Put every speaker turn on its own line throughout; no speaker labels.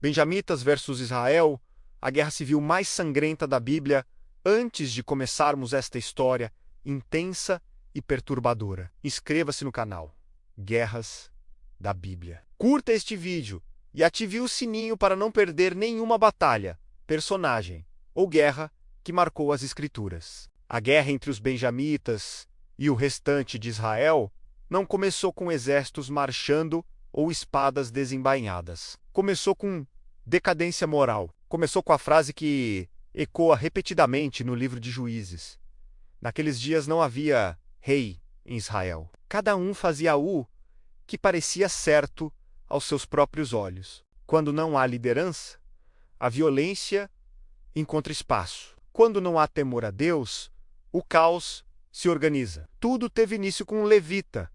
Benjamitas versus Israel, a guerra civil mais sangrenta da Bíblia, antes de começarmos esta história intensa e perturbadora. Inscreva-se no canal Guerras da Bíblia. Curta este vídeo e ative o sininho para não perder nenhuma batalha, personagem ou guerra que marcou as Escrituras. A guerra entre os benjamitas e o restante de Israel não começou com exércitos marchando ou espadas desembainhadas. Começou com decadência moral. Começou com a frase que ecoa repetidamente no livro de Juízes. Naqueles dias não havia rei em Israel. Cada um fazia o que parecia certo aos seus próprios olhos. Quando não há liderança, a violência encontra espaço. Quando não há temor a Deus, o caos se organiza. Tudo teve início com um levita,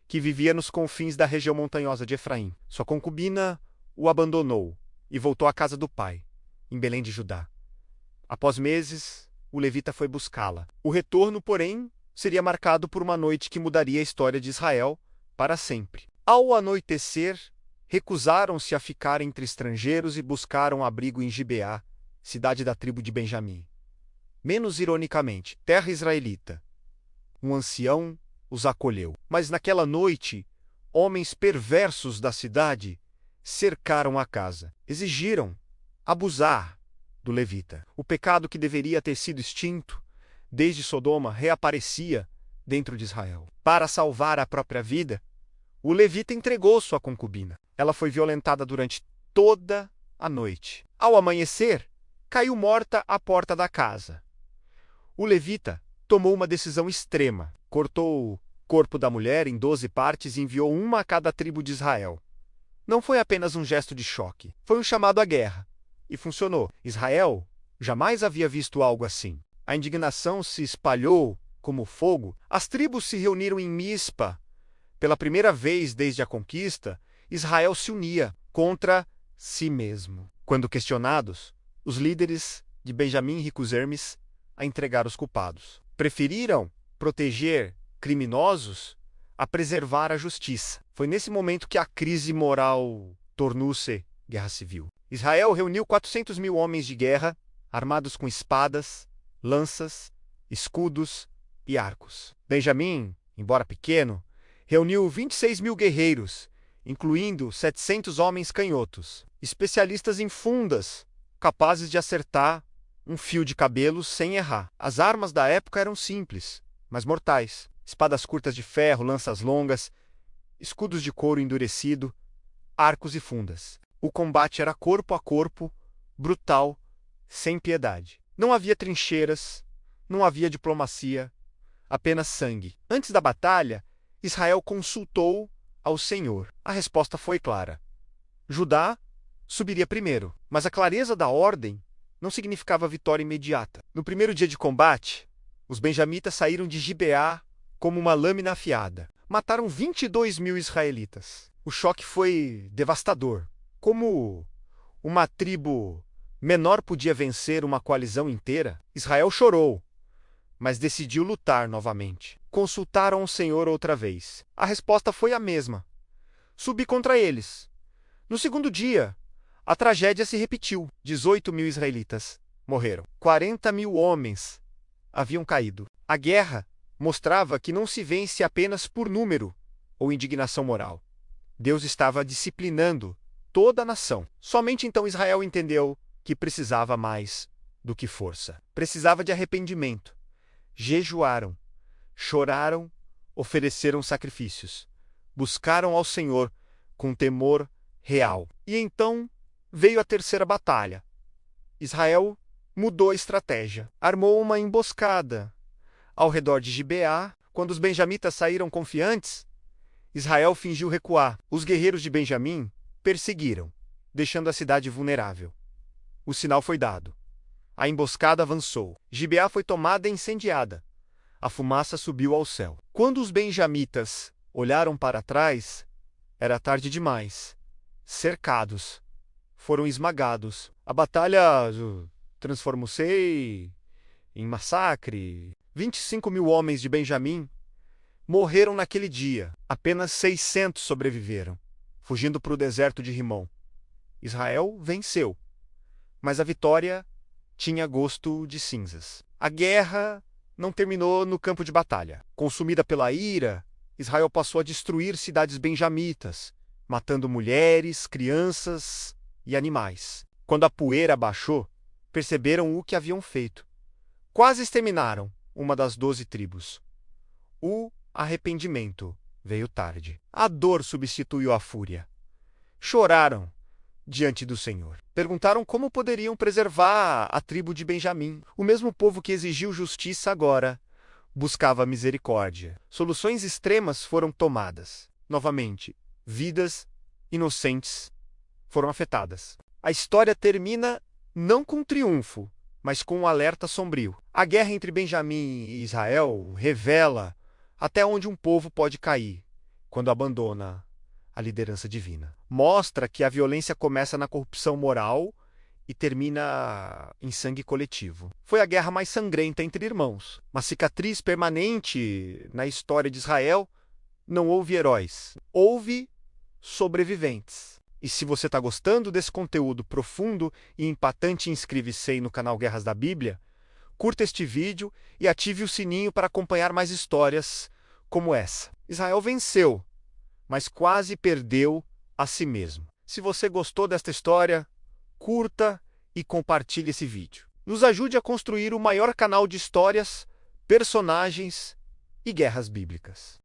que vivia nos confins da região montanhosa de Efraim. Sua concubina o abandonou e voltou à casa do pai, em Belém de Judá. Após meses, o levita foi buscá-la. O retorno, porém, seria marcado por uma noite que mudaria a história de Israel para sempre. Ao anoitecer, recusaram-se a ficar entre estrangeiros e buscaram abrigo em Gibeá, cidade da tribo de Benjamim. Menos ironicamente, terra israelita. Um ancião os acolheu. Mas naquela noite, homens perversos da cidade cercaram a casa. Exigiram abusar do levita. O pecado que deveria ter sido extinto desde Sodoma reaparecia dentro de Israel. Para salvar a própria vida, o levita entregou sua concubina. Ela foi violentada durante toda a noite. Ao amanhecer, caiu morta à porta da casa. O levita tomou uma decisão extrema. Cortou o corpo da mulher em 12 partes e enviou uma a cada tribo de Israel. Não foi apenas um gesto de choque, foi um chamado à guerra. E funcionou. Israel jamais havia visto algo assim. A indignação se espalhou como fogo. As tribos se reuniram em Mispa. Pela primeira vez desde a conquista, Israel se unia contra si mesmo. Quando questionados, os líderes de Benjamim recusaram-se a entregar os culpados. Preferiram proteger criminosos a preservar a justiça. Foi nesse momento que a crise moral tornou-se guerra civil. Israel reuniu 400 mil homens de guerra, armados com espadas, lanças, escudos e arcos. Benjamim, embora pequeno, reuniu 26 mil guerreiros, incluindo 700 homens canhotos, especialistas em fundas, capazes de acertar um fio de cabelo sem errar. As armas da época eram simples, mas mortais. Espadas curtas de ferro, lanças longas, escudos de couro endurecido, arcos e fundas. O combate era corpo a corpo, brutal, sem piedade. Não havia trincheiras, não havia diplomacia, apenas sangue. Antes da batalha, Israel consultou ao Senhor. A resposta foi clara. Judá subiria primeiro, mas a clareza da ordem não significava vitória imediata. No primeiro dia de combate, os benjamitas saíram de Gibeá como uma lâmina afiada. Mataram 22 mil israelitas. O choque foi devastador. Como uma tribo menor podia vencer uma coalizão inteira, Israel chorou, mas decidiu lutar novamente. Consultaram o Senhor outra vez. A resposta foi a mesma. Subi contra eles. No segundo dia, a tragédia se repetiu. 18 mil israelitas morreram. 40 mil homens haviam caído. A guerra mostrava que não se vence apenas por número ou indignação moral. Deus estava disciplinando toda a nação. Somente então Israel entendeu que precisava mais do que força. Precisava de arrependimento. Jejuaram, choraram, ofereceram sacrifícios. Buscaram ao Senhor com temor real. E então veio a terceira batalha. Israel mudou a estratégia. Armou uma emboscada ao redor de Gibeá. Quando os benjamitas saíram confiantes, Israel fingiu recuar. Os guerreiros de Benjamim perseguiram, deixando a cidade vulnerável. O sinal foi dado. A emboscada avançou. Gibeá foi tomada e incendiada. A fumaça subiu ao céu. Quando os benjamitas olharam para trás, era tarde demais. Cercados, foram esmagados. A batalha transformou-se em massacre. 25 mil homens de Benjamim morreram naquele dia. Apenas 600 sobreviveram, fugindo para o deserto de Rimon. Israel venceu, mas a vitória tinha gosto de cinzas. A guerra não terminou no campo de batalha. Consumida pela ira, Israel passou a destruir cidades benjamitas, matando mulheres, crianças e animais. Quando a poeira baixou, perceberam o que haviam feito. Quase exterminaram uma das 12 tribos. O arrependimento veio tarde. A dor substituiu a fúria. Choraram diante do Senhor. Perguntaram como poderiam preservar a tribo de Benjamim. O mesmo povo que exigiu justiça agora buscava misericórdia. Soluções extremas foram tomadas. Novamente, vidas inocentes foram afetadas. A história termina não com triunfo, mas com um alerta sombrio. A guerra entre Benjamim e Israel revela até onde um povo pode cair quando abandona a liderança divina. Mostra que a violência começa na corrupção moral e termina em sangue coletivo. Foi a guerra mais sangrenta entre irmãos. Uma cicatriz permanente na história de Israel. Não houve heróis, houve sobreviventes. E se você está gostando desse conteúdo profundo e impactante, inscreva-se aí no canal Guerras da Bíblia, curta este vídeo e ative o sininho para acompanhar mais histórias como essa. Israel venceu, mas quase perdeu a si mesmo. Se você gostou desta história, curta e compartilhe esse vídeo. Nos ajude a construir o maior canal de histórias, personagens e guerras bíblicas.